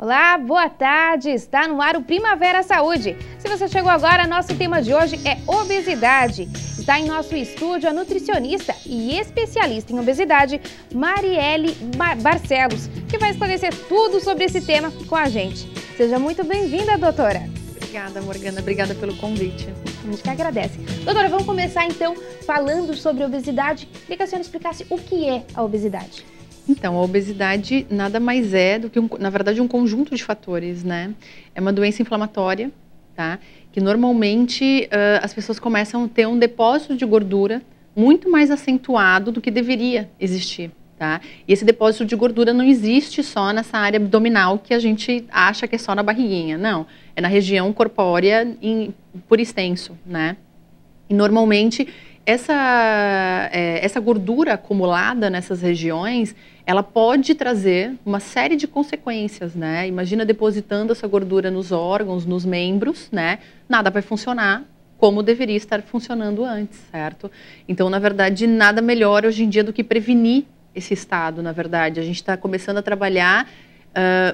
Olá, boa tarde! Está no ar o Primavera Saúde. Se você chegou agora, nosso tema de hoje é obesidade. Está em nosso estúdio a nutricionista e especialista em obesidade, Marielle Barcelos, que vai esclarecer tudo sobre esse tema com a gente. Seja muito bem-vinda, doutora. Obrigada, Morgana. Obrigada pelo convite. A gente que agradece. Doutora, vamos começar então falando sobre obesidade. Queria que a senhora explicasse o que é a obesidade. Então, a obesidade nada mais é do que, na verdade, um conjunto de fatores, né? É uma doença inflamatória, tá? Que normalmente as pessoas começam a ter um depósito de gordura muito mais acentuado do que deveria existir, tá? E esse depósito de gordura não existe só nessa área abdominal que a gente acha que é só na barriguinha, não. É na região corpórea por extenso, né? E normalmente essa gordura acumulada nessas regiões, ela pode trazer uma série de consequências, né? Imagina depositando essa gordura nos órgãos, nos membros, né? Nada vai funcionar como deveria estar funcionando antes, certo? Então, na verdade, nada melhor hoje em dia do que prevenir esse estado, na verdade. A gente está começando a trabalhar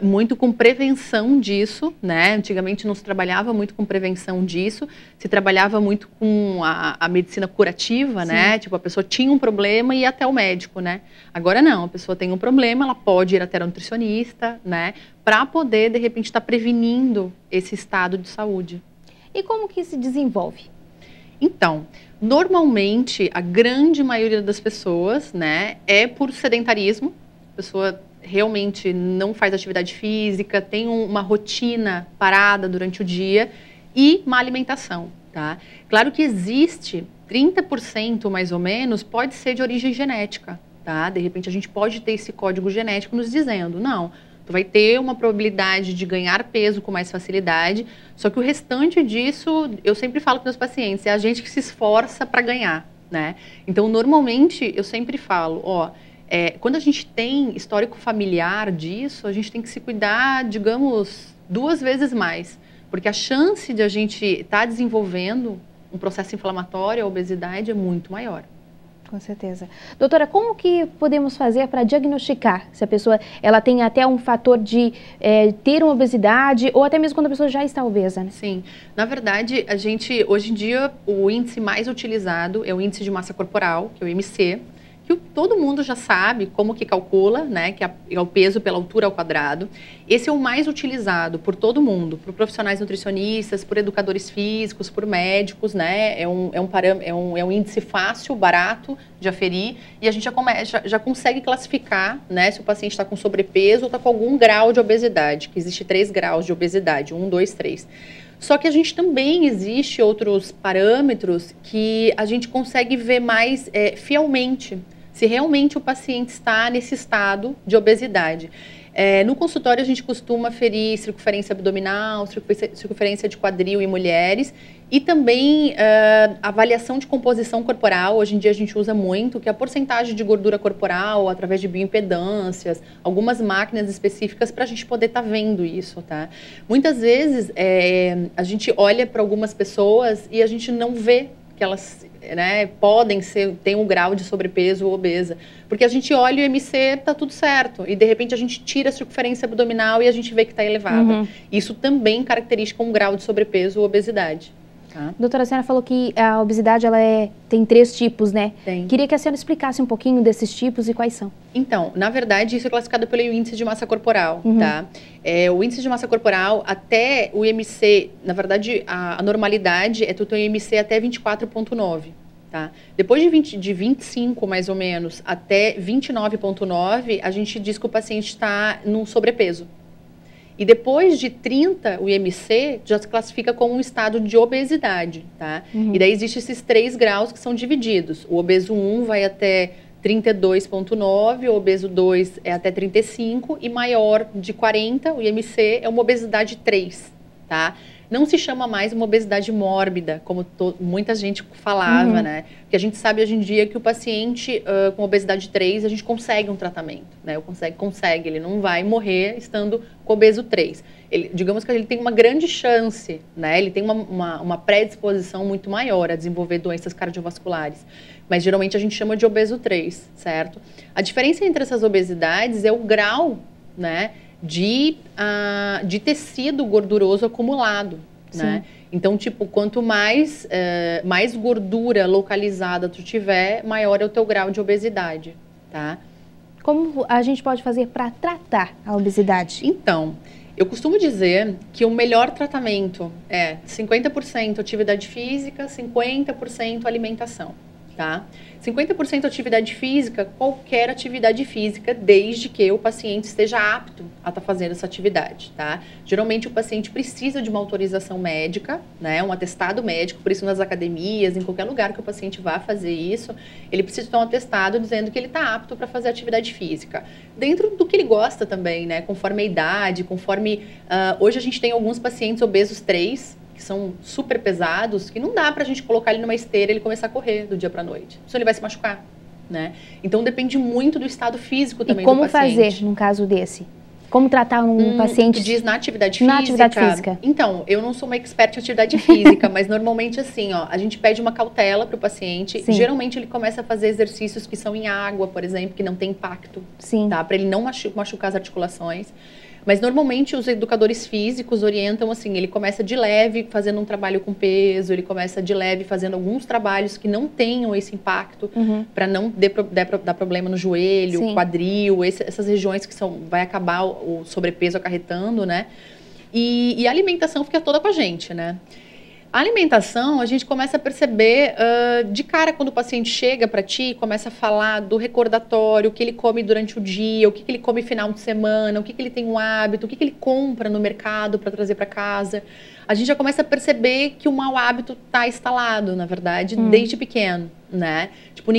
muito com prevenção disso, né? Antigamente não se trabalhava muito com prevenção disso, se trabalhava muito com a medicina curativa, sim, né? Tipo, a pessoa tinha um problema e ia até o médico, né? Agora não, a pessoa tem um problema, ela pode ir até o nutricionista, né? Para poder, de repente, estar prevenindo esse estado de saúde. E como que se desenvolve? Então, normalmente, a grande maioria das pessoas, né? É por sedentarismo, a pessoa realmente não faz atividade física, tem uma rotina parada durante o dia e má alimentação, tá? Claro que existe 30% mais ou menos, pode ser de origem genética, tá? De repente a gente pode ter esse código genético nos dizendo, não, tu vai ter uma probabilidade de ganhar peso com mais facilidade, só que o restante disso, eu sempre falo para meus pacientes, é a gente que se esforça para ganhar, né? Então, normalmente, eu sempre falo, ó, quando a gente tem histórico familiar disso, a gente tem que se cuidar, digamos, 2 vezes mais. Porque a chance de a gente estar desenvolvendo um processo inflamatório, a obesidade, é muito maior. Com certeza. Doutora, como que podemos fazer para diagnosticar se a pessoa ela tem até um fator de ter uma obesidade ou até mesmo quando a pessoa já está obesa, né? Sim. Na verdade, a gente, hoje em dia, o índice mais utilizado é o índice de massa corporal, que é o IMC, que todo mundo já sabe como que calcula, né, que é o peso pela altura ao quadrado. Esse é o mais utilizado por todo mundo, por profissionais nutricionistas, por educadores físicos, por médicos, né, é um índice fácil, barato de aferir, e a gente já consegue classificar, né, se o paciente está com sobrepeso ou está com algum grau de obesidade, que existe 3 graus de obesidade, 1, 2, 3. Só que a gente também existe outros parâmetros que a gente consegue ver mais fielmente se realmente o paciente está nesse estado de obesidade. No consultório a gente costuma ferir circunferência abdominal, circunferência de quadril em mulheres e também avaliação de composição corporal. Hoje em dia a gente usa muito, que é a porcentagem de gordura corporal através de bioimpedâncias, algumas máquinas específicas para a gente poder estar vendo isso, tá? Muitas vezes a gente olha para algumas pessoas e a gente não vê que elas, né, tem um grau de sobrepeso ou obesa. Porque a gente olha o IMC, tá tudo certo. E de repente a gente tira a circunferência abdominal e a gente vê que está elevada. Uhum. Isso também caracteriza um grau de sobrepeso ou obesidade. Tá? Doutora, a senhora falou que a obesidade tem 3 tipos, né? Tem. Queria que a senhora explicasse um pouquinho desses tipos e quais são. Então, na verdade, isso é classificado pelo índice de massa corporal, uhum, tá? O índice de massa corporal até o IMC, na verdade, a normalidade é tu ter o IMC até 24,9. Tá? Depois de 25, mais ou menos, até 29,9, a gente diz que o paciente está num sobrepeso. E depois de 30, o IMC já se classifica como um estado de obesidade, tá? Uhum. E daí existem esses 3 graus que são divididos. O obeso 1 vai até 32,9, o obeso 2 é até 35 e maior de 40, o IMC é uma obesidade 3, tá? Não se chama mais uma obesidade mórbida, como muita gente falava, uhum, né? Porque a gente sabe hoje em dia que o paciente com obesidade 3, a gente consegue um tratamento, né? Consegue, ele não vai morrer estando com obeso 3. Digamos que ele tem uma grande chance, né? Ele tem uma predisposição muito maior a desenvolver doenças cardiovasculares. Mas geralmente a gente chama de obeso 3, certo? A diferença entre essas obesidades é o grau, né, de tecido gorduroso acumulado, né? Então, tipo, quanto mais gordura localizada tu tiver, maior é o teu grau de obesidade, tá? Como a gente pode fazer para tratar a obesidade? Então, eu costumo dizer que o melhor tratamento é 50% atividade física, 50% alimentação, tá? 50% atividade física, qualquer atividade física, desde que o paciente esteja apto a estar fazendo essa atividade, tá? Geralmente o paciente precisa de uma autorização médica, né? Um atestado médico, por isso nas academias, em qualquer lugar que o paciente vá fazer isso, ele precisa ter um atestado dizendo que ele está apto para fazer atividade física. Dentro do que ele gosta também, né? Conforme a idade, conforme... hoje a gente tem alguns pacientes obesos 3, que são super pesados, que não dá pra gente colocar ele numa esteira e ele começar a correr do dia pra noite. Senão ele vai se machucar, né? Então depende muito do estado físico também do paciente. E como fazer num caso desse? Como tratar um paciente... Tu diz na atividade física? Na atividade física. Então, eu não sou uma expert em atividade física, mas normalmente assim, ó, a gente pede uma cautela pro paciente. Sim. Geralmente ele começa a fazer exercícios que são em água, por exemplo, que não tem impacto. Sim. Tá? Pra ele não machucar as articulações. Mas normalmente os educadores físicos orientam assim, ele começa de leve fazendo um trabalho com peso, ele começa de leve fazendo alguns trabalhos que não tenham esse impacto, para não dar problema no joelho, Sim. quadril, essas regiões que vai acabar o sobrepeso acarretando, né? E a alimentação fica toda com a gente, né? A alimentação, a gente começa a perceber de cara quando o paciente chega para ti, começa a falar do recordatório, o que ele come durante o dia, o que ele come final de semana, o que ele tem um hábito, o que ele compra no mercado para trazer para casa. A gente já começa a perceber que o mau hábito está instalado, na verdade, desde pequeno, né? Tipo,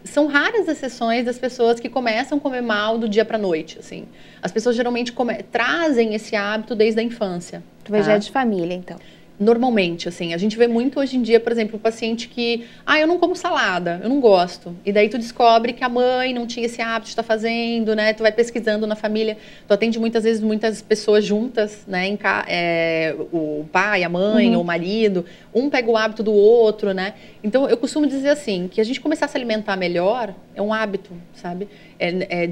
são raras as exceções das pessoas que começam a comer mal do dia para noite, assim. As pessoas geralmente trazem esse hábito desde a infância. Tu vê já de família, então. Normalmente, assim, a gente vê muito hoje em dia, por exemplo, o paciente que, eu não como salada, eu não gosto. E daí tu descobre que a mãe não tinha esse hábito de estar fazendo, né? Tu vai pesquisando na família, tu atende muitas vezes muitas pessoas juntas, né? O pai, a mãe, ou o marido, um pega o hábito do outro, né? Então, eu costumo dizer assim, que a gente começar a se alimentar melhor é um hábito, sabe?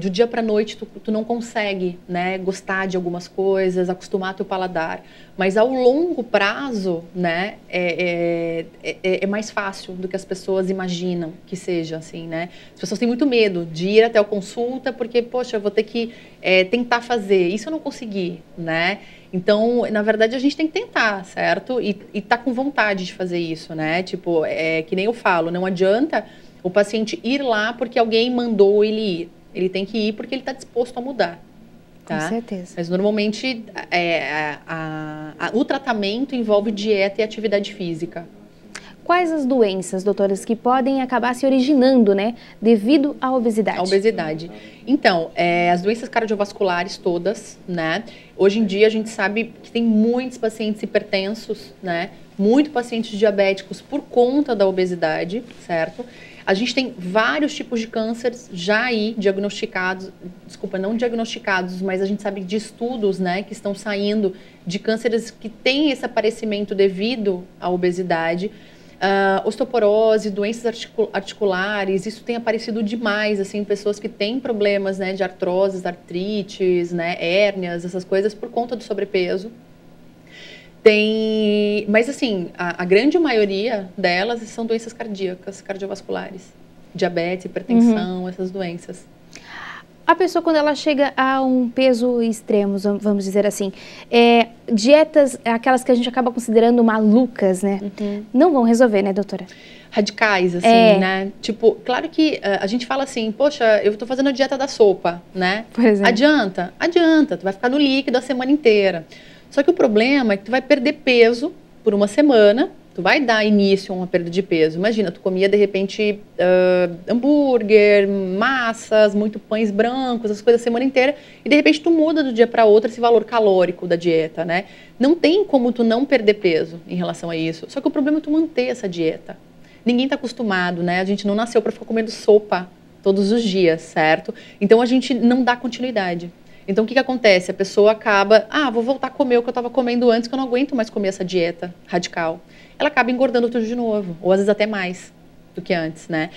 Do dia para noite tu não consegue, né, gostar de algumas coisas, acostumar teu paladar, mas ao longo prazo, né, é mais fácil do que as pessoas imaginam que seja, assim, né? As pessoas têm muito medo de ir até a consulta porque, poxa, eu vou ter que tentar fazer, isso eu não consegui, né? Então, na verdade, a gente tem que tentar, certo? E tá com vontade de fazer isso, né? Tipo, que nem eu falo, não adianta o paciente ir lá porque alguém mandou ele ir. Ele tem que ir porque ele está disposto a mudar. Tá? Com certeza. Mas normalmente o tratamento envolve dieta e atividade física. Quais as doenças, doutoras, que podem acabar se originando, né, devido à obesidade? A obesidade. Então, as doenças cardiovasculares todas, né? Hoje em dia a gente sabe que tem muitos pacientes hipertensos, né? Muitos pacientes diabéticos por conta da obesidade, certo? A gente tem vários tipos de cânceres já aí diagnosticados, não diagnosticados, mas a gente sabe de estudos, né, que estão saindo de cânceres que têm esse aparecimento devido à obesidade. Osteoporose, doenças articulares, isso tem aparecido demais, assim, pessoas que têm problemas, né, de artroses, artrites, né, hérnias, essas coisas por conta do sobrepeso. Mas assim, a grande maioria delas são doenças cardíacas, cardiovasculares, diabetes, hipertensão, essas doenças. A pessoa, quando ela chega a um peso extremo, vamos dizer assim, dietas, aquelas que a gente acaba considerando malucas, né? Não vão resolver, né, doutora? Radicais, assim, né? Tipo, claro que a gente fala assim, poxa, eu tô fazendo a dieta da sopa, né? Por exemplo. Adianta? Adianta, tu vai ficar no líquido a semana inteira. Só que o problema é que tu vai perder peso por uma semana, tu vai dar início a uma perda de peso. Imagina, tu comia de repente hambúrguer, massas, muito pães brancos, as coisas a semana inteira, e de repente tu muda do dia para outro esse valor calórico da dieta, né? Não tem como tu não perder peso em relação a isso. Só que o problema é tu manter essa dieta. Ninguém tá acostumado, né? A gente não nasceu para ficar comendo sopa todos os dias, certo? Então a gente não dá continuidade. Então, o que acontece? A pessoa acaba, vou voltar a comer o que eu estava comendo antes, que eu não aguento mais comer essa dieta radical. Ela acaba engordando tudo de novo, ou às vezes até mais do que antes, né?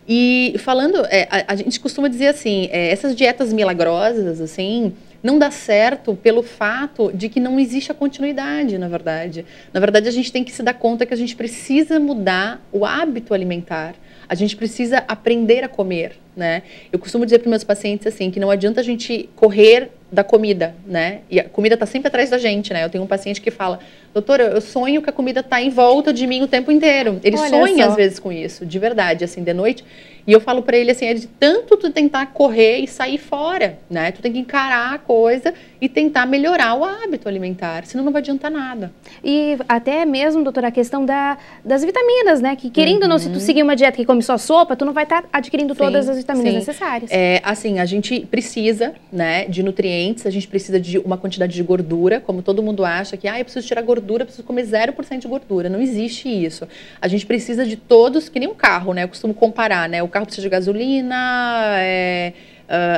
E falando, a gente costuma dizer assim, essas dietas milagrosas, assim, não dá certo pelo fato de que não existe a continuidade, na verdade. Na verdade, a gente tem que se dar conta que a gente precisa mudar o hábito alimentar. A gente precisa aprender a comer, né? Eu costumo dizer para meus pacientes assim, que não adianta a gente correr da comida, né? E a comida está sempre atrás da gente, né? Eu tenho um paciente que fala, doutora, eu sonho que a comida está em volta de mim o tempo inteiro. Ele sonha às vezes com isso, de verdade, assim, de noite. E eu falo para ele assim, é de tanto tu tentar correr e sair fora, né? Tu tem que encarar a coisa e tentar melhorar o hábito alimentar, senão não vai adiantar nada. E até mesmo, doutora, a questão das vitaminas, né? Que querendo ou não, se tu seguir uma dieta que come só sopa, tu não vai estar adquirindo todas as vitaminas necessárias. Assim, a gente precisa, né, de nutrientes, a gente precisa de uma quantidade de gordura, como todo mundo acha que, eu preciso tirar gordura, preciso comer 0% de gordura. Não existe isso. A gente precisa de todos, que nem um carro, né? Eu costumo comparar, né? O carro precisa de gasolina,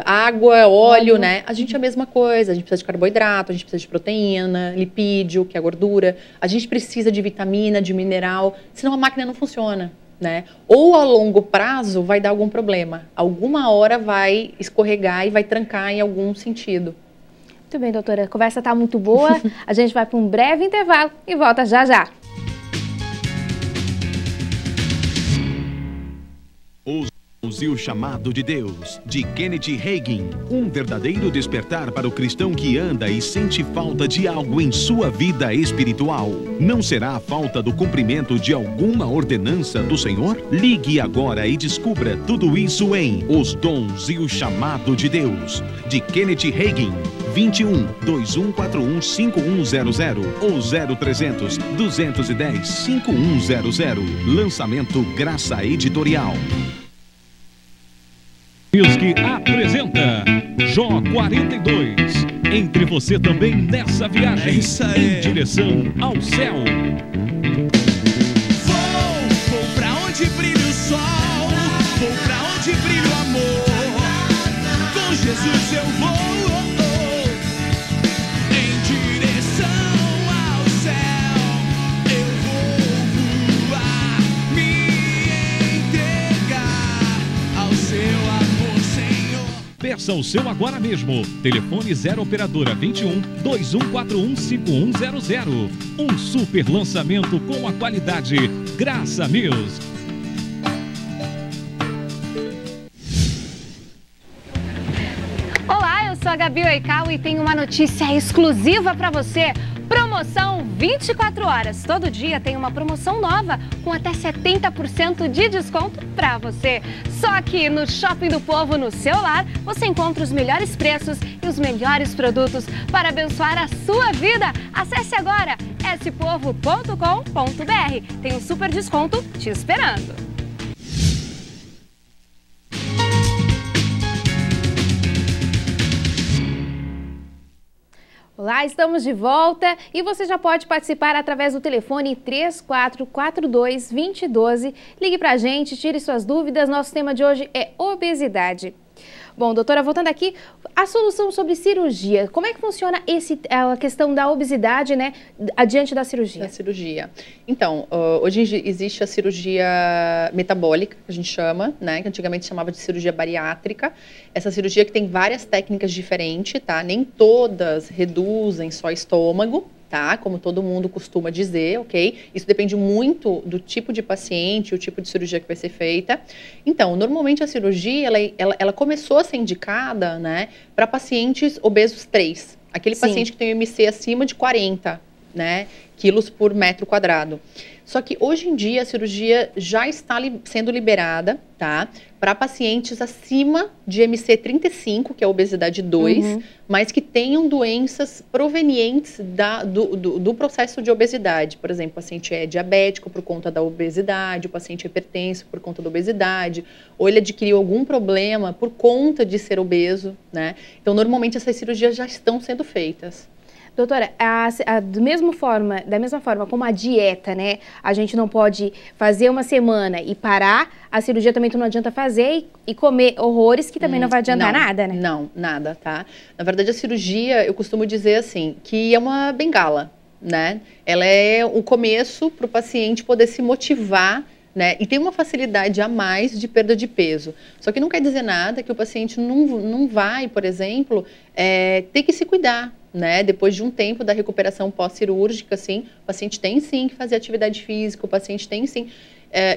água, óleo, né? A gente é a mesma coisa, a gente precisa de carboidrato, a gente precisa de proteína, lipídio, que é a gordura, a gente precisa de vitamina, de mineral, senão a máquina não funciona, né? Ou a longo prazo vai dar algum problema, alguma hora vai escorregar e vai trancar em algum sentido. Muito bem, doutora, a conversa está muito boa, a gente vai para um breve intervalo e volta já já. E o chamado de Deus, de Kenneth Hagin, um verdadeiro despertar para o cristão que anda e sente falta de algo em sua vida espiritual. Não será a falta do cumprimento de alguma ordenança do Senhor? Ligue agora e descubra tudo isso em Os Dons e o Chamado de Deus, de Kenneth Hagin. 21 2141 5100 ou 0300 210 5100. Lançamento Graça Editorial. Music apresenta Jó 42. Entre você também nessa viagem em direção ao céu. Vou pra onde brilha o sol, vou pra onde brilha o amor. Com Jesus eu vou. Peça o seu agora mesmo. Telefone 0 operadora 21 2141 5100. Um super lançamento com a qualidade Graça Music. Olá, eu sou a Gabi Oikawa e tenho uma notícia exclusiva para você. Promoção 24 horas. Todo dia tem uma promoção nova com até 70% de desconto para você. Só aqui no Shopping do Povo, no seu lar, você encontra os melhores preços e os melhores produtos para abençoar a sua vida. Acesse agora spovo.com.br. Tem um super desconto te esperando. Olá, estamos de volta e você já pode participar através do telefone 3442-2012. Ligue pra gente, tire suas dúvidas. Nosso tema de hoje é obesidade. Bom, doutora, voltando aqui, a solução sobre cirurgia. Como é que funciona a questão da obesidade, né, adiante da cirurgia? Da cirurgia. Então, hoje existe a cirurgia metabólica, que a gente chama, né, que antigamente chamava de cirurgia bariátrica. Essa cirurgia que tem várias técnicas diferentes, tá? Nem todas reduzem só estômago, tá? Como todo mundo costuma dizer, ok? Isso depende muito do tipo de paciente, o tipo de cirurgia que vai ser feita. Então, normalmente a cirurgia, ela começou a ser indicada, né, para pacientes obesos 3. Aquele paciente que tem um IMC acima de 40, né, quilos por metro quadrado. Só que hoje em dia a cirurgia já está sendo liberada, tá? Para pacientes acima de IMC 35, que é a obesidade 2, mas que tenham doenças provenientes do processo de obesidade. Por exemplo, o paciente é diabético por conta da obesidade, o paciente é hipertenso por conta da obesidade, ou ele adquiriu algum problema por conta de ser obeso, né? Então, normalmente essas cirurgias já estão sendo feitas. Doutora, da mesma forma como a dieta, né? A gente não pode fazer uma semana e parar, a cirurgia também tu não adianta fazer e comer horrores que também não vai adiantar nada, né? Não, nada, tá? Na verdade, a cirurgia, eu costumo dizer assim, que é uma bengala, né? Ela é o começo para o paciente poder se motivar né? E tem uma facilidade a mais de perda de peso. Só que não quer dizer nada que o paciente não vai, por exemplo, ter que se cuidar, né? Depois de um tempo da recuperação pós-cirúrgica, assim, o paciente tem sim que fazer atividade física, o paciente tem sim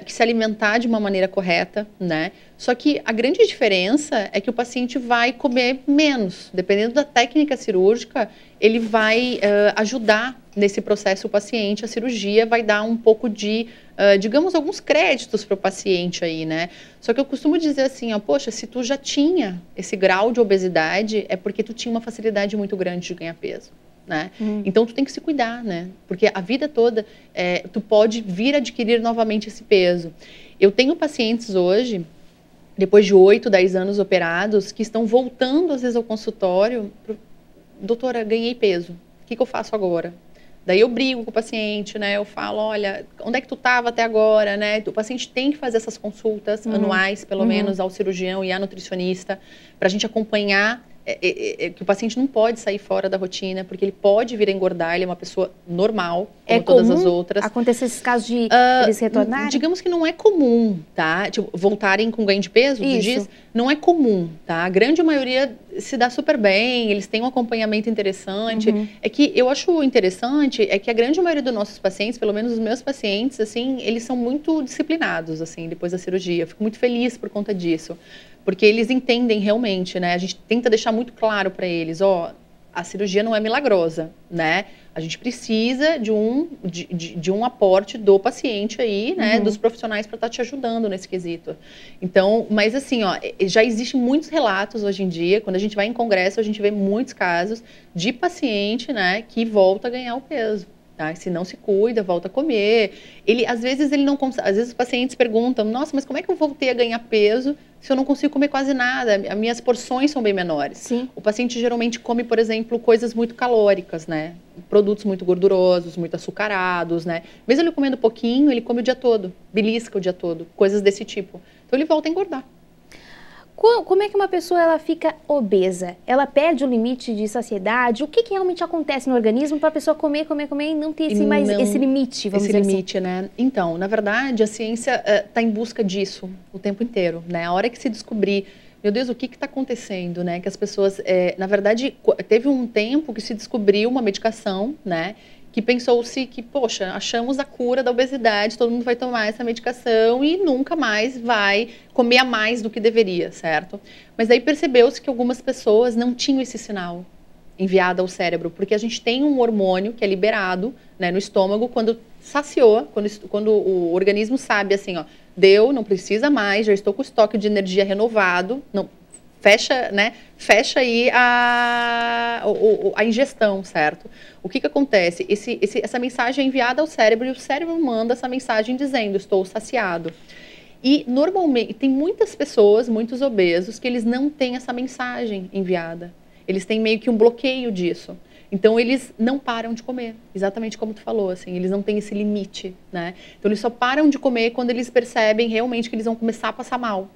que se alimentar de uma maneira correta, né? Só que a grande diferença é que o paciente vai comer menos. Dependendo da técnica cirúrgica, ele vai ajudar nesse processo o paciente. A cirurgia vai dar um pouco de, digamos, alguns créditos para o paciente aí, né? Só que eu costumo dizer assim, ó, poxa, se tu já tinha esse grau de obesidade, é porque tu tinha uma facilidade muito grande de ganhar peso. Né? Então tu tem que se cuidar, né? Porque a vida toda tu pode vir adquirir novamente esse peso. Eu tenho pacientes hoje, depois de 8, 10 anos operados, que estão voltando às vezes ao consultório, doutora, ganhei peso, o que eu faço agora? Daí eu brigo com o paciente, né? Eu falo, olha, onde é que tu estava até agora, né? O paciente tem que fazer essas consultas anuais, pelo menos, ao cirurgião e à nutricionista, para a gente acompanhar que o paciente não pode sair fora da rotina, porque ele pode vir a engordar, ele é uma pessoa normal, como todas as outras. Acontecer esses casos de eles retornarem? Digamos que não é comum, tá? Tipo, voltarem com ganho de peso, tu diz, não é comum, tá? A grande maioria se dá super bem, eles têm um acompanhamento interessante. É que eu acho interessante, é que a grande maioria dos nossos pacientes, pelo menos os meus pacientes, assim, eles são muito disciplinados, assim, depois da cirurgia. Eu fico muito feliz por conta disso. Porque eles entendem realmente, né? A gente tenta deixar muito claro para eles, ó, a cirurgia não é milagrosa, né? A gente precisa de um aporte do paciente aí, né? Dos profissionais para estar te ajudando nesse quesito. Então, mas assim, ó, já existem muitos relatos hoje em dia, quando a gente vai em congresso, a gente vê muitos casos de paciente, né? Que volta a ganhar o peso. Tá? Se não se cuida, volta a comer. Às vezes ele não consegue. Às vezes os pacientes perguntam: nossa, mas como é que eu voltei a ganhar peso se eu não consigo comer quase nada? As minhas porções são bem menores. Sim. O paciente geralmente come, por exemplo, coisas muito calóricas, né? Produtos muito gordurosos, muito açucarados, né? Mesmo ele comendo pouquinho, ele come o dia todo, belisca o dia todo, coisas desse tipo. Então ele volta a engordar. Como é que uma pessoa ela fica obesa? Ela perde o limite de saciedade? O que realmente acontece no organismo para a pessoa comer e não ter esse limite, vamos dizer limite, assim? Né? Então, na verdade, a ciência está em busca disso o tempo inteiro, né? A hora que se descobrir, meu Deus, o que está acontecendo, né? Que as pessoas, na verdade, teve um tempo que se descobriu uma medicação, né? Que pensou-se que, poxa, achamos a cura da obesidade, todo mundo vai tomar essa medicação e nunca mais vai comer a mais do que deveria, certo? Mas aí percebeu-se que algumas pessoas não tinham esse sinal enviado ao cérebro, porque a gente tem um hormônio que é liberado, né, no estômago quando saciou, quando o organismo sabe assim, ó, deu, não precisa mais, já estou com o estoque de energia renovado, não, fecha, né? Fecha aí a ingestão, certo? O que acontece? Essa mensagem é enviada ao cérebro e o cérebro manda essa mensagem dizendo, estou saciado. E normalmente, tem muitas pessoas, muitos obesos, que eles não têm essa mensagem enviada. Eles têm meio que um bloqueio disso. Então, eles não param de comer, exatamente como tu falou, assim, eles não têm esse limite, né? Então, eles só param de comer quando eles percebem realmente que eles vão começar a passar mal.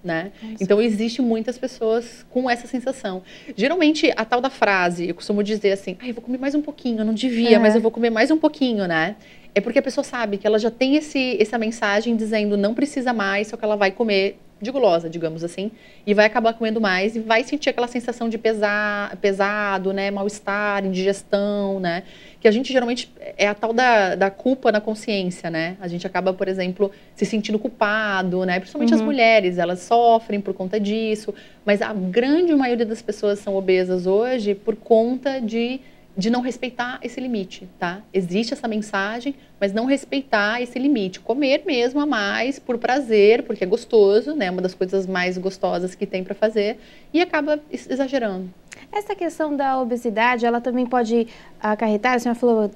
Né? Então, existe muitas pessoas com essa sensação. Geralmente, a tal da frase, eu costumo dizer assim, eu vou comer mais um pouquinho, eu não devia, mas eu vou comer mais um pouquinho, né? É porque a pessoa sabe que ela já tem essa mensagem dizendo não precisa mais, só que ela vai comer de gulosa, digamos assim, e vai acabar comendo mais e vai sentir aquela sensação de pesado, né? Mal-estar, indigestão, né? Que a gente geralmente é a tal da culpa na consciência, né? A gente acaba, por exemplo, se sentindo culpado, né? Principalmente as mulheres, elas sofrem por conta disso, mas a grande maioria das pessoas são obesas hoje por conta de não respeitar esse limite, tá? Existe essa mensagem, mas não respeitar esse limite. Comer mesmo a mais por prazer, porque é gostoso, né? Uma das coisas mais gostosas que tem para fazer e acaba exagerando. Essa questão da obesidade, ela também pode acarretar, a senhora falou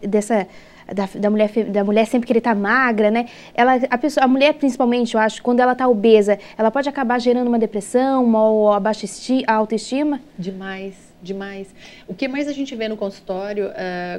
da mulher sempre querer estar magra, né? A mulher, principalmente, eu acho, quando ela está obesa, ela pode acabar gerando uma depressão, uma baixa autoestima? Demais. demais. O que mais a gente vê no consultório,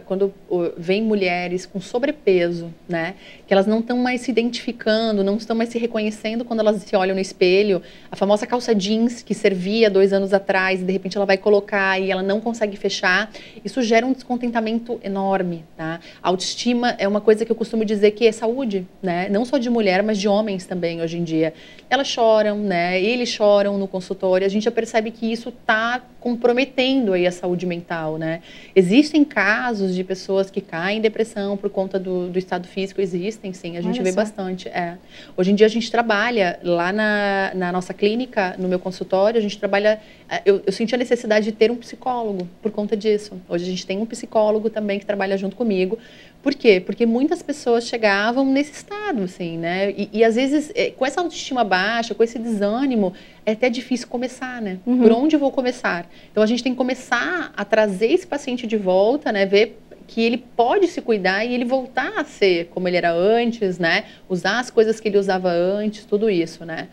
quando vem mulheres com sobrepeso, né? Que elas não estão mais se identificando, não estão mais se reconhecendo quando elas se olham no espelho. A famosa calça jeans que servia 2 anos atrás, e de repente ela vai colocar e ela não consegue fechar. Isso gera um descontentamento enorme, tá? A autoestima é uma coisa que eu costumo dizer que é saúde, né? Não só de mulher, mas de homens também, hoje em dia. Elas choram, né? Eles choram no consultório. A gente já percebe que isso está comprometendo aí a saúde mental, né? Existem casos de pessoas que caem em depressão por conta do estado físico, existem sim, a gente vê bastante. Hoje em dia a gente trabalha lá na nossa clínica, no meu consultório, a gente trabalha, eu senti a necessidade de ter um psicólogo por conta disso. Hoje a gente tem um psicólogo também que trabalha junto comigo. Por quê? Porque muitas pessoas chegavam nesse estado, assim, né? E às vezes, com essa autoestima baixa, com esse desânimo, é até difícil começar, né? Por onde eu vou começar? Então, a gente tem que começar a trazer esse paciente de volta, né? Ver que ele pode se cuidar e ele voltar a ser como ele era antes, né? Usar as coisas que ele usava antes, tudo isso, né?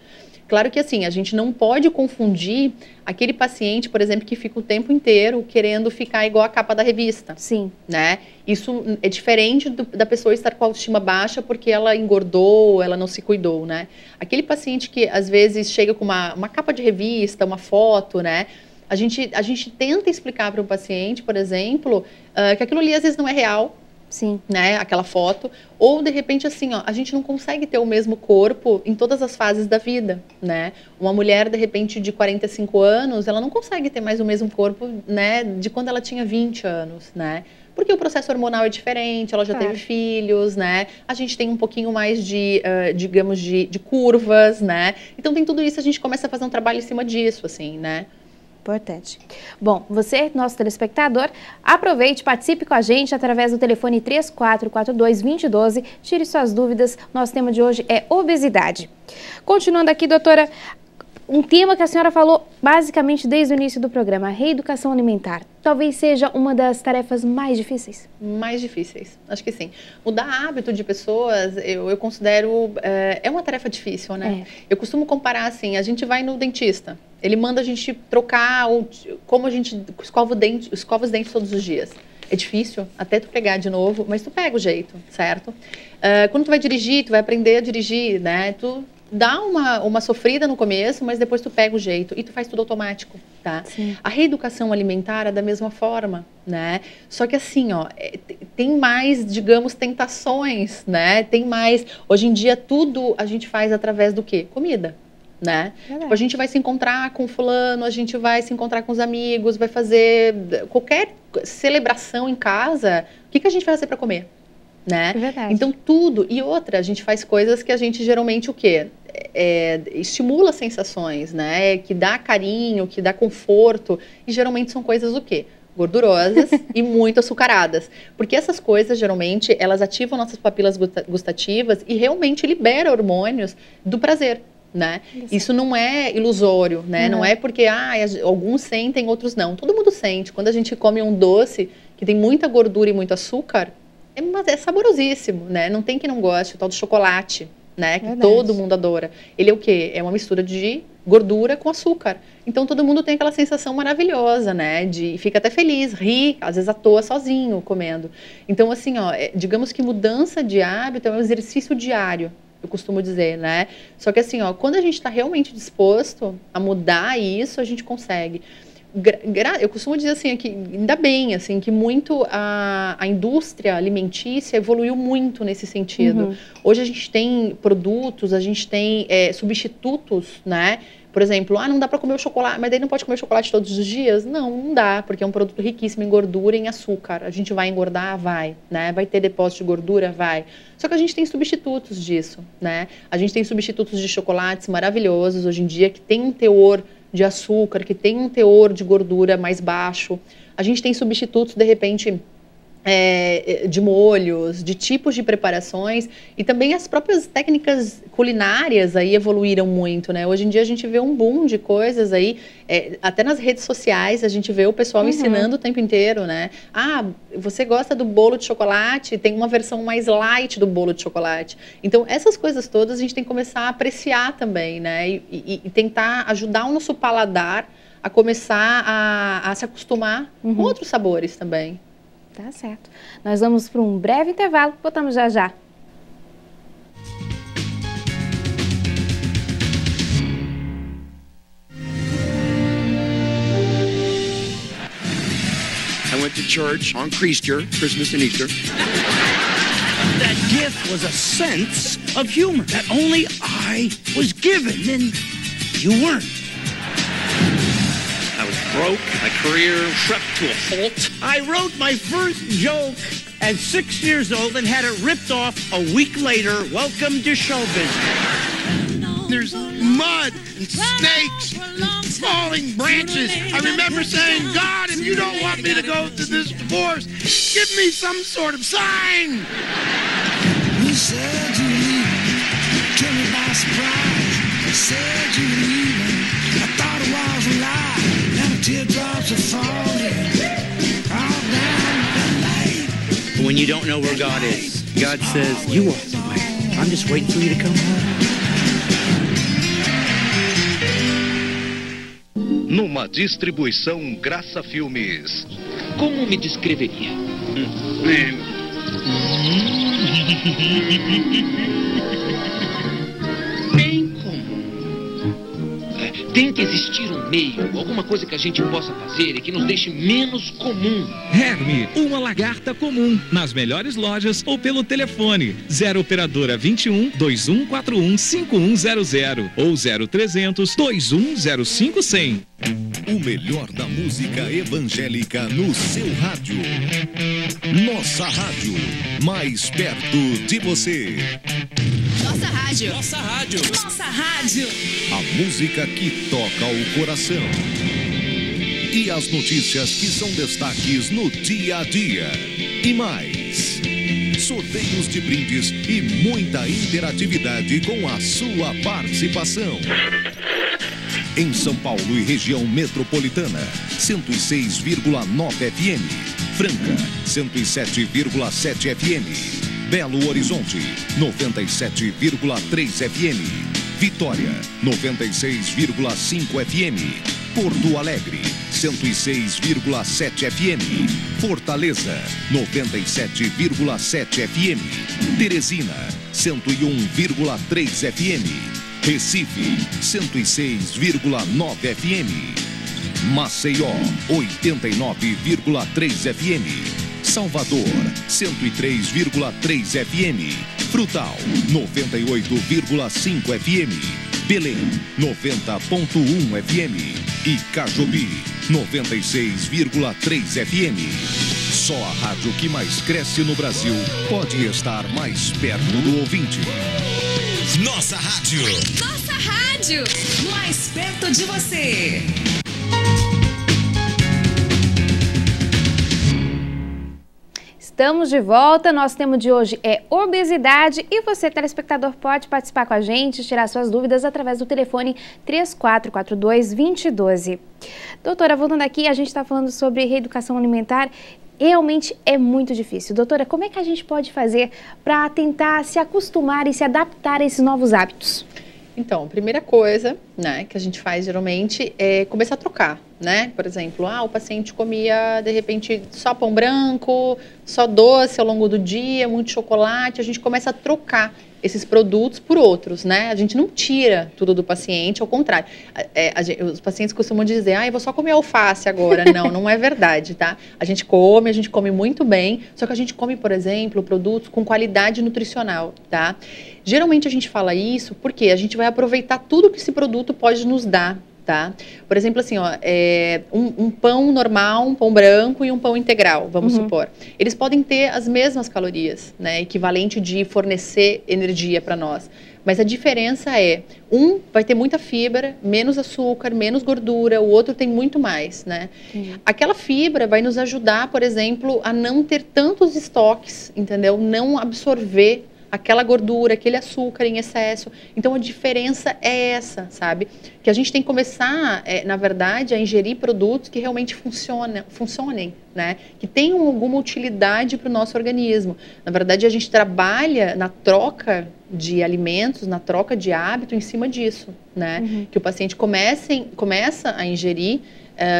Claro que assim, a gente não pode confundir aquele paciente, por exemplo, que fica o tempo inteiro querendo ficar igual a capa da revista. Sim. Né? Isso é diferente da pessoa estar com a autoestima baixa porque ela engordou, ela não se cuidou, né? Aquele paciente que às vezes chega com uma capa de revista, uma foto, né? A gente tenta explicar para o paciente, por exemplo, que aquilo ali às vezes não é real. Sim. Né, aquela foto, ou de repente assim, ó, a gente não consegue ter o mesmo corpo em todas as fases da vida, né? Uma mulher de repente de 45 anos, ela não consegue ter mais o mesmo corpo, né, de quando ela tinha 20 anos, né? Porque o processo hormonal é diferente, ela já teve filhos, né? A gente tem um pouquinho mais de, digamos, de curvas, né? Então tem tudo isso, a gente começa a fazer um trabalho em cima disso, assim, né? Importante. Bom, você, nosso telespectador, aproveite, participe com a gente através do telefone 3442-2012, tire suas dúvidas. Nosso tema de hoje é obesidade. Continuando aqui, doutora, um tema que a senhora falou basicamente desde o início do programa, a reeducação alimentar. Talvez seja uma das tarefas mais difíceis? Mais difíceis, acho que sim. Mudar hábito de pessoas, eu considero, é uma tarefa difícil, né? Eu costumo comparar assim, a gente vai no dentista, ele manda a gente trocar como a gente escova os dentes todos os dias. É difícil, até tu pegar de novo, mas tu pega o jeito, certo? Quando tu vai dirigir, tu vai aprender a dirigir, né? Tu dá uma sofrida no começo, mas depois tu pega o jeito e tu faz tudo automático, tá? Sim. A reeducação alimentar é da mesma forma, né? Só que assim, ó, tem mais, digamos, tentações, né? Tem mais, hoje em dia tudo a gente faz através do quê? Comida, né? Tipo, a gente vai se encontrar com fulano, a gente vai se encontrar com os amigos, vai fazer qualquer celebração em casa, o que a gente vai fazer para comer? Né? Verdade. Então tudo, e outra, a gente faz coisas que a gente geralmente o quê? Estimula sensações, né? Que dá carinho, que dá conforto, e geralmente são coisas o quê? Gordurosas e muito açucaradas, porque essas coisas geralmente elas ativam nossas papilas gustativas e realmente liberam hormônios do prazer, né? Isso não é ilusório, né? Não é porque alguns sentem, outros não. Todo mundo sente. Quando a gente come um doce que tem muita gordura e muito açúcar, é saborosíssimo, né? Não tem quem não goste, o tal do chocolate, né? Que todo mundo adora. Ele é o quê? É uma mistura de gordura com açúcar. Então todo mundo tem aquela sensação maravilhosa, né? Fica até feliz, ri, às vezes à toa sozinho comendo. Então assim, ó, digamos que mudança de hábito é um exercício diário, eu costumo dizer, né? Só que assim, ó, quando a gente está realmente disposto a mudar isso, a gente consegue. Eu costumo dizer assim, que ainda bem, assim, que muito a indústria alimentícia evoluiu muito nesse sentido. Hoje a gente tem produtos, a gente tem substitutos, né? Por exemplo, não dá para comer o chocolate, mas daí não pode comer chocolate todos os dias? Não dá, porque é um produto riquíssimo em gordura e em açúcar. A gente vai engordar? Vai, né? Vai ter depósito de gordura? Vai. Só que a gente tem substitutos disso, né? A gente tem substitutos de chocolates maravilhosos hoje em dia, que tem um teor de açúcar, que tem um teor de gordura mais baixo. A gente tem substitutos, de repente, de molhos, de tipos de preparações, e também as próprias técnicas culinárias aí evoluíram muito, né? Hoje em dia a gente vê um boom de coisas aí, até nas redes sociais a gente vê o pessoal ensinando o tempo inteiro, né? Você gosta do bolo de chocolate? Tem uma versão mais light do bolo de chocolate. Então essas coisas todas a gente tem que começar a apreciar também, né? E tentar ajudar o nosso paladar a começar a se acostumar com outros sabores também. Tá certo. Nós vamos para um breve intervalo, voltamos já já. I went to church on Christmas and Easter. That gift was a sense of humor that only I was given, and you weren't. I was broke. My career crept to a halt. I wrote my first joke at 6 years old and had it ripped off a week later. Welcome to show business. There's mud and snakes and falling branches. I remember saying, God, if you don't want me to go through this divorce, give me some sort of sign. You said you leaving, took me by surprise. You said you leaving, I thought it was a lie. Now the teardrops are falling all down the light. When you don't know where God is, God says, you are the way. I'm just waiting for you to come home. Numa distribuição Graça Filmes. Como me descreveria? Bem comum. Tem que existir um meio, alguma coisa que a gente possa fazer e que nos deixe menos comum. Herme, uma lagarta comum, nas melhores lojas ou pelo telefone 0 operadora 21 2141 5100 ou 0300 2105 100. O melhor da música evangélica no seu rádio. Nossa rádio, mais perto de você. Nossa rádio. Nossa rádio. Nossa rádio. A música que toca o coração. E as notícias que são destaques no dia a dia. E mais. Sorteios de brindes e muita interatividade com a sua participação. Em São Paulo e região metropolitana, 106,9 FM. Franca, 107,7 FM. Belo Horizonte, 97,3 FM. Vitória, 96,5 FM. Porto Alegre, 106,7 FM. Fortaleza, 97,7 FM. Teresina, 101,3 FM. Recife, 106,9 FM. Maceió, 89,3 FM. Salvador, 103,3 FM. Frutal, 98,5 FM. Belém, 90,1 FM. E Cajobi, 96,3 FM. Só a rádio que mais cresce no Brasil pode estar mais perto do ouvinte. Nossa rádio. Nossa rádio. Mais perto de você. Estamos de volta, nosso tema de hoje é obesidade e você, telespectador, pode participar com a gente, tirar suas dúvidas através do telefone 3442-2012. Doutora, voltando aqui, a gente está falando sobre reeducação alimentar. Realmente é muito difícil. Doutora, como é que a gente pode fazer para tentar se acostumar e se adaptar a esses novos hábitos? Então, a primeira coisa, né, que a gente faz geralmente é começar a trocar, né? Por exemplo, o paciente comia, de repente, só pão branco, só doce ao longo do dia, muito chocolate. A gente começa a trocar esses produtos por outros, né? A gente não tira tudo do paciente, ao contrário. Os pacientes costumam dizer, eu vou só comer alface agora. Não, não é verdade, tá? A gente come muito bem, só que a gente come, por exemplo, produtos com qualidade nutricional, tá? Geralmente a gente fala isso porque a gente vai aproveitar tudo que esse produto pode nos dar, tá? Por exemplo, assim, um pão normal, um pão branco e um pão integral, vamos supor. Eles podem ter as mesmas calorias, né? Equivalente de fornecer energia para nós. Mas a diferença é, um vai ter muita fibra, menos açúcar, menos gordura, o outro tem muito mais, né? Aquela fibra vai nos ajudar, por exemplo, a não ter tantos estoques, entendeu? Não absorver aquela gordura, aquele açúcar em excesso. Então, a diferença é essa, sabe? Que a gente tem que começar, na verdade, a ingerir produtos que realmente funcionem, né? Que tenham alguma utilidade para o nosso organismo. Na verdade, a gente trabalha na troca de alimentos, na troca de hábito em cima disso, né? Que o paciente começa a ingerir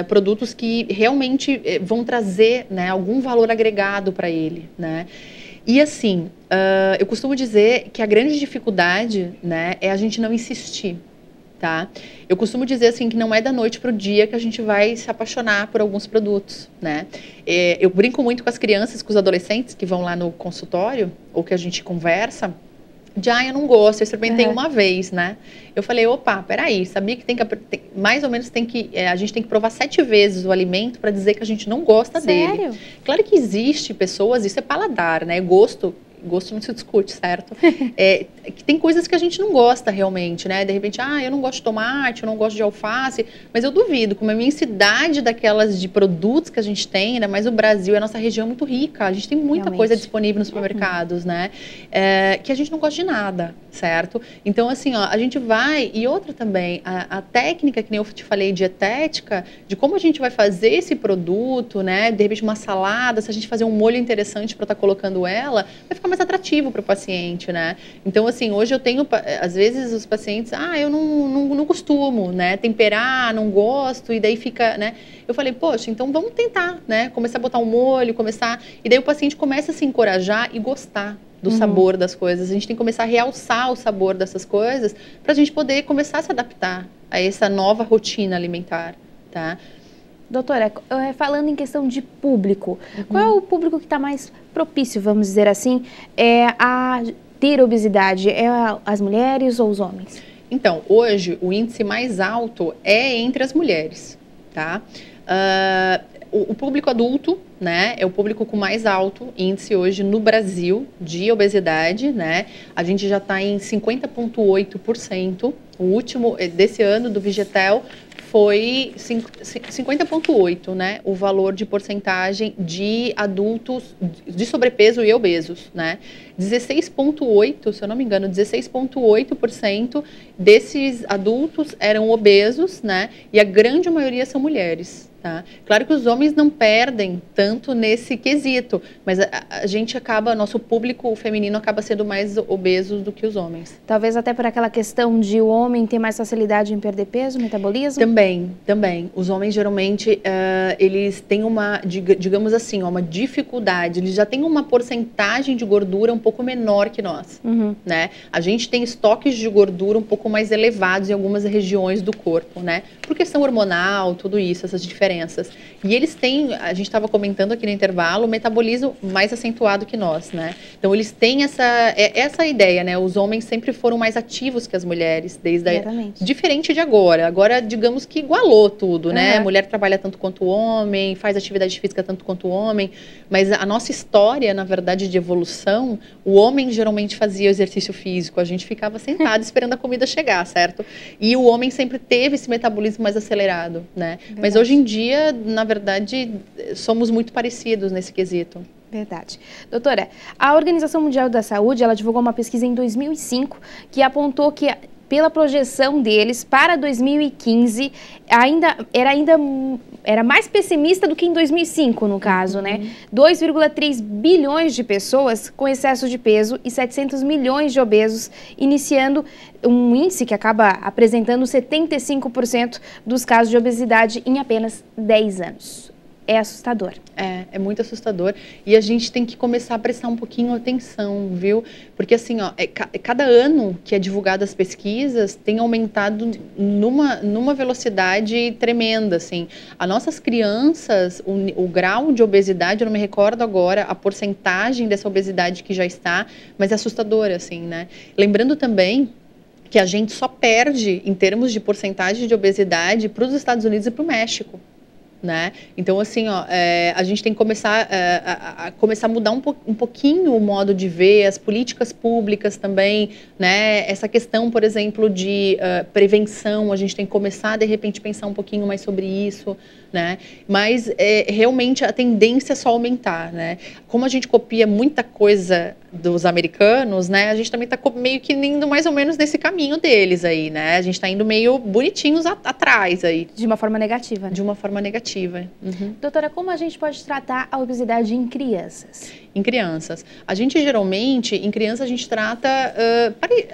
produtos que realmente vão trazer, né, algum valor agregado para ele, né? E assim, eu costumo dizer que a grande dificuldade, né, é a gente não insistir, tá? Eu costumo dizer assim que não é da noite para o dia que a gente vai se apaixonar por alguns produtos, né? Eu brinco muito com as crianças, com os adolescentes que vão lá no consultório ou que a gente conversa. Eu não gosto, eu experimentei uma vez, né? Eu falei, opa, peraí, sabia que mais ou menos a gente tem que provar 7 vezes o alimento para dizer que a gente não gosta dele. Claro que existe pessoas, isso é paladar, né? Gosto não se discute, certo? Que tem coisas que a gente não gosta realmente, né? De repente, eu não gosto de tomate, eu não gosto de alface, mas eu duvido, com a imensidade daquelas de produtos que a gente tem, ainda mais o Brasil, a nossa região é muito rica, a gente tem muita coisa disponível nos supermercados, né? Que a gente não gosta de nada, certo? Então, assim, a gente vai, e outra também, a técnica, que nem eu te falei, dietética, de como a gente vai fazer esse produto, né? De repente, uma salada, se a gente fazer um molho interessante para estar colocando ela, vai ficar mais atrativo para o paciente, né? Então, assim, hoje eu tenho, às vezes, os pacientes, eu não costumo, né? Temperar, não gosto, e daí fica, né? Eu falei, poxa, então vamos tentar, né? Começar a botar um molho, e daí o paciente começa a se encorajar e gostar do sabor das coisas. A gente tem que começar a realçar o sabor dessas coisas para a gente poder começar a se adaptar a essa nova rotina alimentar, tá? Doutora, falando em questão de público, qual é o público que está mais propício, vamos dizer assim, a ter obesidade? É as mulheres ou os homens? Então, hoje, o índice mais alto é entre as mulheres, tá? O público adulto, né, é o público com mais alto índice hoje no Brasil de obesidade, né? A gente já está em 50,8%. O último desse ano do Vigetel foi 50,8%, né, o valor de porcentagem de adultos de sobrepeso e obesos, né? 16,8%, se eu não me engano, 16,8% desses adultos eram obesos, né? E a grande maioria são mulheres. Tá? Claro que os homens não perdem tanto nesse quesito, mas a gente nosso público feminino acaba sendo mais obeso do que os homens. Talvez até por aquela questão de o homem ter mais facilidade em perder peso, metabolismo? Também. Os homens, geralmente, eles têm digamos assim, uma dificuldade, eles já têm uma porcentagem de gordura um pouco menor que nós, né? A gente tem estoques de gordura um pouco mais elevados em algumas regiões do corpo, né? Por questão hormonal, tudo isso, essas diferenças. E eles têm, a gente estava comentando aqui no intervalo, o metabolismo mais acentuado que nós, né? Então, eles têm essa ideia, né? Os homens sempre foram mais ativos que as mulheres, diferente de agora. Agora, digamos que igualou tudo, né? A mulher trabalha tanto quanto o homem, faz atividade física tanto quanto o homem, mas a nossa história, na verdade, de evolução, o homem geralmente fazia exercício físico, a gente ficava sentado esperando a comida chegar, certo? E o homem sempre teve esse metabolismo mais acelerado, né? Mas hoje em dia, na verdade, somos muito parecidos nesse quesito. Verdade. Doutora, a Organização Mundial da Saúde, ela divulgou uma pesquisa em 2005 que apontou que, pela projeção deles, para 2015, era mais pessimista do que em 2005, no caso, né? 2,3 bilhões de pessoas com excesso de peso e 700 milhões de obesos, iniciando um índice que acaba apresentando 75% dos casos de obesidade em apenas 10 anos. É assustador. É muito assustador. E a gente tem que começar a prestar um pouquinho atenção, viu? Porque assim, cada ano que é divulgado as pesquisas tem aumentado numa velocidade tremenda, assim. As nossas crianças, o grau de obesidade, eu não me recordo agora a porcentagem dessa obesidade que já está, mas é assustadora, assim, né? Lembrando também que a gente só perde, em termos de porcentagem de obesidade, para os Estados Unidos e para o México. Né? Então, assim, a gente tem que começar a mudar um pouquinho o modo de ver, as políticas públicas também, né? Essa questão, por exemplo, de prevenção, a gente tem que começar, de repente, pensar um pouquinho mais sobre isso, né? Mas, realmente, a tendência é só aumentar, né? Como a gente copia muita coisa dos americanos, né, a gente também está meio que indo mais ou menos nesse caminho deles aí, né? A gente está indo meio bonitinhos atrás aí. De uma forma negativa, né? De uma forma negativa. Doutora, como a gente pode tratar a obesidade em crianças? Em crianças. A gente geralmente, em criança, a gente trata,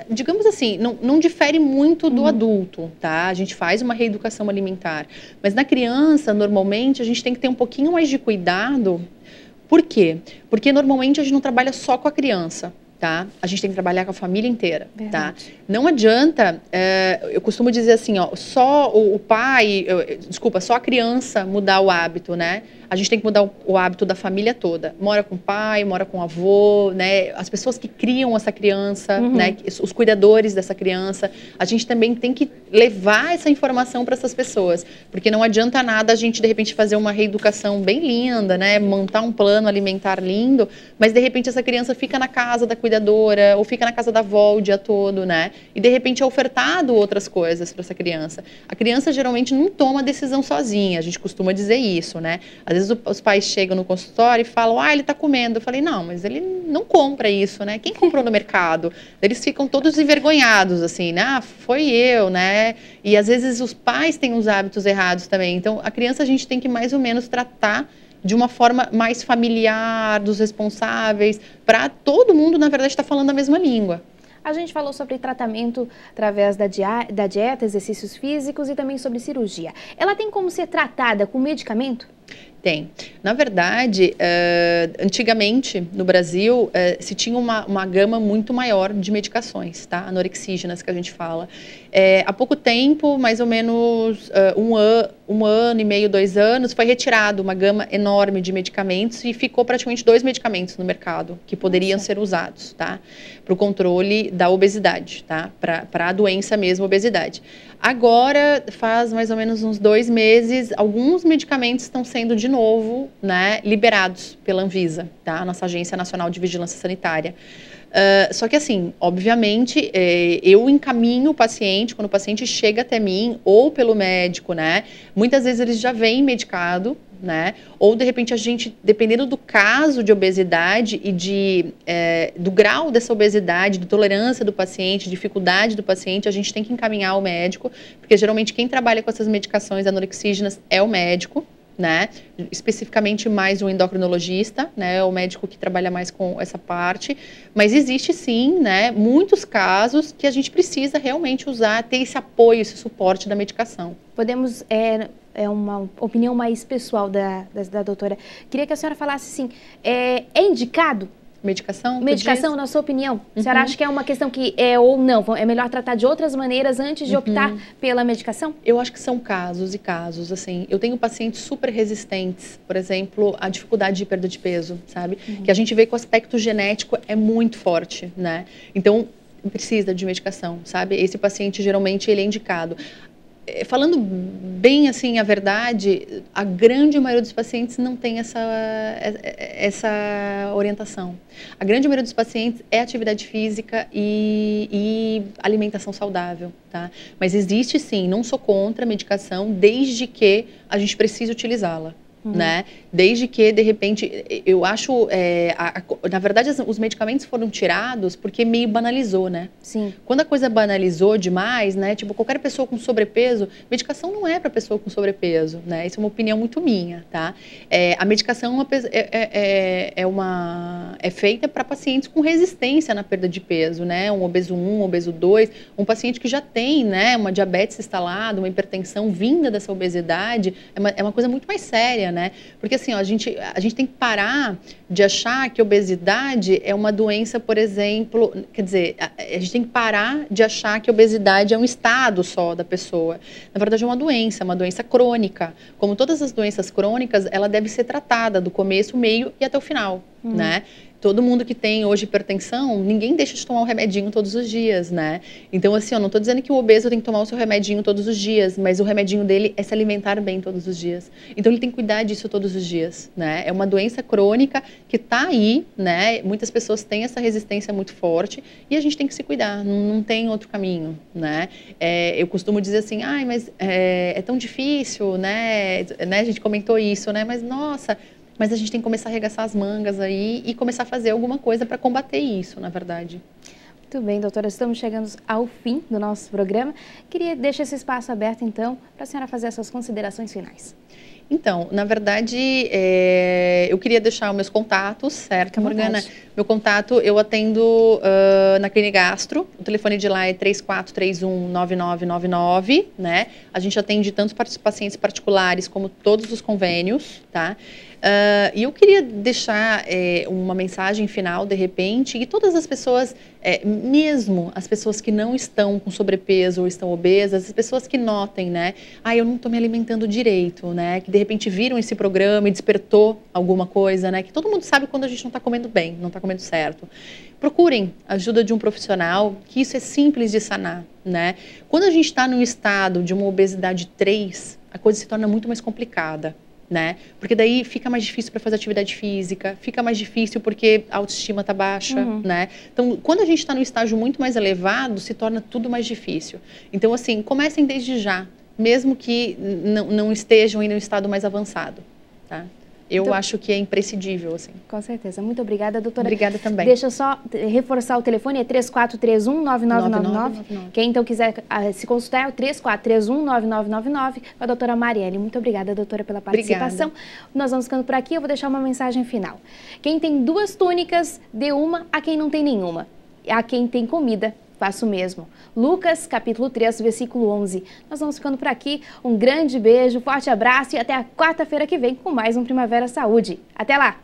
digamos assim, não difere muito do adulto, tá? A gente faz uma reeducação alimentar. Mas na criança, normalmente, a gente tem que ter um pouquinho mais de cuidado. Por quê? Porque normalmente a gente não trabalha só com a criança, tá? A gente tem que trabalhar com a família inteira, tá? Não adianta, eu costumo dizer assim, ó, só o pai, só a criança mudar o hábito, né? A gente tem que mudar o hábito da família toda. Mora com o pai, mora com o avô, né? As pessoas que criam essa criança, né? Os cuidadores dessa criança. A gente também tem que levar essa informação para essas pessoas. Porque não adianta nada a gente, de repente, fazer uma reeducação bem linda, né? Montar um plano alimentar lindo, mas, de repente, essa criança fica na casa da cuidadora ou fica na casa da avó o dia todo, né? E, de repente, é ofertado outras coisas para essa criança. A criança, geralmente, não toma decisão sozinha. A gente costuma dizer isso, né? Às vezes os pais chegam no consultório e falam, ele tá comendo. Eu falei, não, mas ele não compra isso, né? Quem comprou no mercado? Eles ficam todos envergonhados, assim, né? Foi eu, né? E às vezes os pais têm os hábitos errados também. Então, a criança a gente tem que mais ou menos tratar de uma forma mais familiar, dos responsáveis, para todo mundo, na verdade, estar falando a mesma língua. A gente falou sobre tratamento através da dieta, exercícios físicos e também sobre cirurgia. Ela tem como ser tratada com medicamento? Tem. Na verdade, antigamente, no Brasil, se tinha uma gama muito maior de medicações, tá? Anorexígenas, que a gente fala. Há pouco tempo, mais ou menos um ano e meio, 2 anos, foi retirado uma gama enorme de medicamentos e ficou praticamente 2 medicamentos no mercado que poderiam ser usados, tá? Para o controle da obesidade, tá? Para a doença mesmo, obesidade. Agora, faz mais ou menos uns 2 meses, alguns medicamentos estão sendo de novo, né, liberados pela Anvisa, tá? Nossa Agência Nacional de Vigilância Sanitária. Só que assim, obviamente, eu encaminho o paciente, quando o paciente chega até mim, ou pelo médico, né? Muitas vezes eles já vêm medicado, né? Ou de repente a gente, dependendo do caso de obesidade e do grau dessa obesidade, de tolerância do paciente, dificuldade do paciente, a gente tem que encaminhar o médico, porque geralmente quem trabalha com essas medicações anorexígenas é o médico, né? Especificamente mais um endocrinologista, né? O médico que trabalha mais com essa parte, mas existe sim, né? Muitos casos que a gente precisa realmente usar, ter esse apoio, esse suporte da medicação. Podemos, uma opinião mais pessoal da doutora, queria que a senhora falasse assim, é indicado? Medicação, na sua opinião? A senhora acha que é uma questão que ou não? É melhor tratar de outras maneiras antes de optar pela medicação? Eu acho que são casos e casos, assim. Eu tenho pacientes super resistentes, por exemplo, a dificuldade de perda de peso, sabe? Que a gente vê que o aspecto genético é muito forte, né? Então, precisa de medicação, sabe? Esse paciente, geralmente, ele é indicado. Falando bem assim a verdade, a grande maioria dos pacientes não tem essa orientação. A grande maioria dos pacientes é atividade física e alimentação saudável, tá? Mas existe sim, não sou contra a medicação, desde que a gente precise utilizá-la. Né? Desde que, de repente, eu acho, na verdade, os medicamentos foram tirados porque meio banalizou, né? Sim. Quando a coisa banalizou demais, né? Tipo, qualquer pessoa com sobrepeso, medicação não é para pessoa com sobrepeso, né? Isso é uma opinião muito minha, tá? A medicação é feita para pacientes com resistência na perda de peso, né? Um obeso 1, um obeso 2, um paciente que já tem, né? Uma diabetes instalada, uma hipertensão vinda dessa obesidade, é uma coisa muito mais séria, né? Porque assim, ó, a gente tem que parar de achar que obesidade é uma doença, por exemplo, quer dizer, a gente tem que parar de achar que obesidade é um estado só da pessoa. Na verdade é uma doença crônica. Como todas as doenças crônicas, ela deve ser tratada do começo, meio e até o final, né? Todo mundo que tem hoje hipertensão, ninguém deixa de tomar um remedinho todos os dias, né? Então, assim, eu não estou dizendo que o obeso tem que tomar o seu remedinho todos os dias, mas o remedinho dele é se alimentar bem todos os dias. Então, ele tem que cuidar disso todos os dias, né? É uma doença crônica que está aí, né? Muitas pessoas têm essa resistência muito forte e a gente tem que se cuidar, não tem outro caminho, né? Eu costumo dizer assim, mas é tão difícil, né? A gente comentou isso, né? Mas, nossa... mas a gente tem que começar a arregaçar as mangas aí e começar a fazer alguma coisa para combater isso, na verdade. Muito bem, doutora, estamos chegando ao fim do nosso programa. Queria deixar esse espaço aberto, então, para a senhora fazer as suas considerações finais. Então, na verdade, eu queria deixar os meus contatos, certo, Morgana? Meu contato, eu atendo na Clínica Gastro, o telefone de lá é 3431-9999, né? A gente atende tanto pacientes particulares como todos os convênios, tá? E eu queria deixar uma mensagem final, de repente, e todas as pessoas, mesmo as pessoas que não estão com sobrepeso ou estão obesas, as pessoas que notem, né? Eu não estou me alimentando direito, né? Que de repente viram esse programa e despertou alguma coisa, né? Que todo mundo sabe quando a gente não está comendo bem, não está comendo certo. Procurem a ajuda de um profissional, que isso é simples de sanar, né? Quando a gente está num estado de uma obesidade 3, a coisa se torna muito mais complicada, né? Porque daí fica mais difícil para fazer atividade física, fica mais difícil porque a autoestima está baixa, né? Então, quando a gente está num estágio muito mais elevado, se torna tudo mais difícil. Então, assim, comecem desde já, mesmo que não estejam em um estado mais avançado, tá? Eu acho que é imprescindível, assim. Com certeza. Muito obrigada, doutora. Obrigada também. Deixa eu só reforçar o telefone, é 3431-9999. Quem então quiser se consultar é o 3431-9999 com a doutora Marielle. Muito obrigada, doutora, pela participação. Obrigada. Nós vamos ficando por aqui, eu vou deixar uma mensagem final. Quem tem 2 túnicas, dê uma a quem não tem nenhuma. A quem tem comida, faça o mesmo. Lucas, capítulo 3, versículo 11. Nós vamos ficando por aqui. Um grande beijo, forte abraço e até a quarta-feira que vem com mais um Primavera Saúde. Até lá!